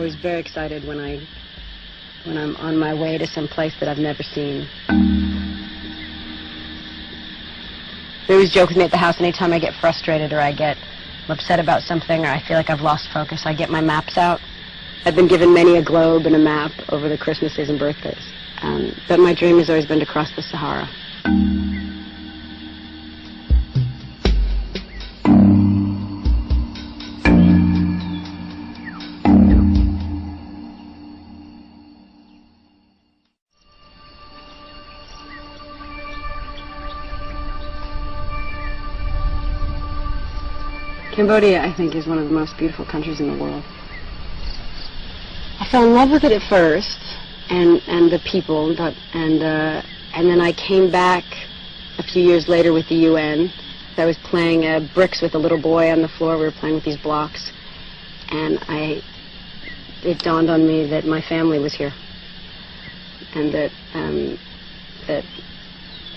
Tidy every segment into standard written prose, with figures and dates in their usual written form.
always very excited when I'm on my way to some place that I've never seen. They always joke with me at the house, anytime I get frustrated or I get upset about something or I feel like I've lost focus, I get my maps out. I've been given many a globe and a map over the Christmases and birthdays. But my dream has always been to cross the Sahara. Cambodia, I think, is one of the most beautiful countries in the world. I fell in love with it at first, and the people, and then I came back a few years later with the UN. I was playing bricks with a little boy on the floor. We were playing with these blocks, and it dawned on me that my family was here, and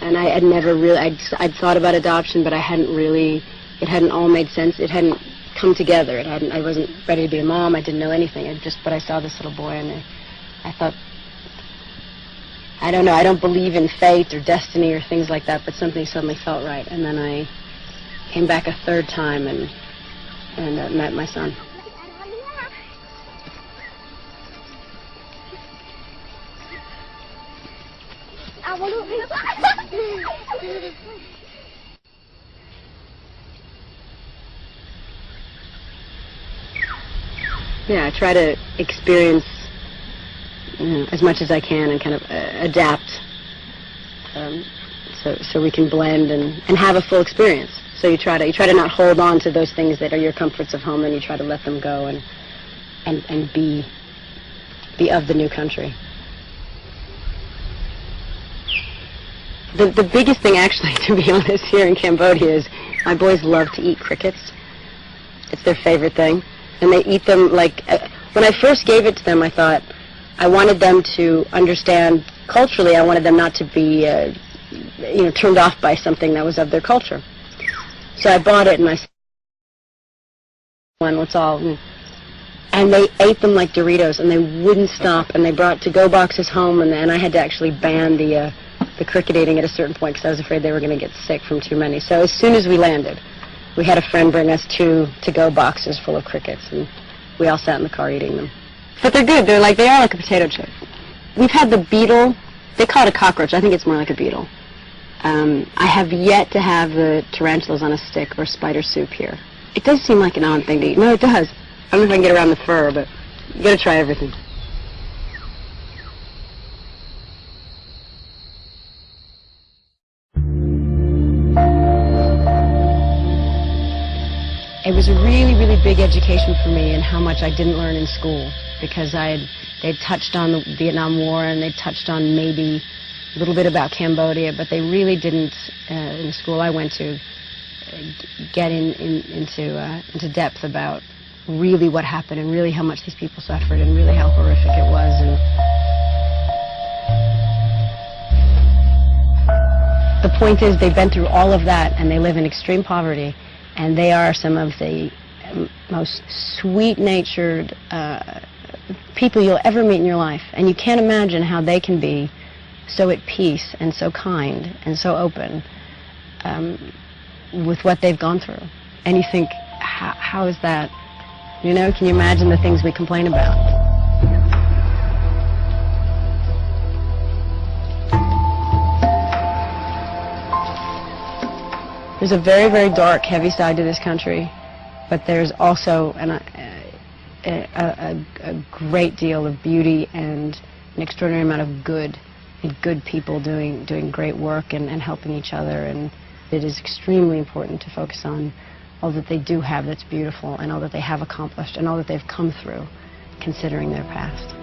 and I had never really, I'd thought about adoption, but I hadn't really. It hadn't all made sense. It hadn't come together. I wasn't ready to be a mom. I didn't know anything. But I saw this little boy, and I thought, I don't know. I don't believe in fate or destiny or things like that, but something suddenly felt right. And then I came back a third time and met my son. Yeah, I try to experience, as much as I can and kind of adapt, so we can blend and have a full experience. So you try to not hold on to those things that are your comforts of home, and you try to let them go and be of the new country. The biggest thing, actually, to be honest, here in Cambodia is my boys love to eat crickets. It's their favorite thing. And they eat them like, when I first gave it to them, I thought I wanted them to understand culturally. I wanted them not to be, turned off by something that was of their culture. So I bought it and I said, what's all? And they ate them like Doritos, and they wouldn't stop. And they brought to-go boxes home, and I had to actually ban the cricket eating at a certain point because I was afraid they were going to get sick from too many. So as soon as we landed, we had a friend bring us two to-go boxes full of crickets, and we all sat in the car eating them. But they're good. They are like a potato chip. We've had the beetle. They call it a cockroach. I think it's more like a beetle. I have yet to have the tarantulas on a stick or spider soup here. It does seem like an odd thing to eat. No, it does. I don't know if I can get around the fur, but you got to try everything. It was a really, really big education for me in how much I didn't learn in school, because they'd touched on the Vietnam War and they'd touched on maybe a little bit about Cambodia, but they really didn't, in the school I went to, get into depth about really what happened and really how much these people suffered and really how horrific it was. And the point is, they've been through all of that and they live in extreme poverty. And they are some of the most sweet-natured people you'll ever meet in your life. And you can't imagine how they can be so at peace and so kind and so open with what they've gone through. And you think, how is that? Can you imagine the things we complain about? There's a very, very dark, heavy side to this country, but there's also a great deal of beauty and an extraordinary amount of good people doing great work and helping each other. And it is extremely important to focus on all that they do have that's beautiful and all that they have accomplished and all that they've come through, considering their past.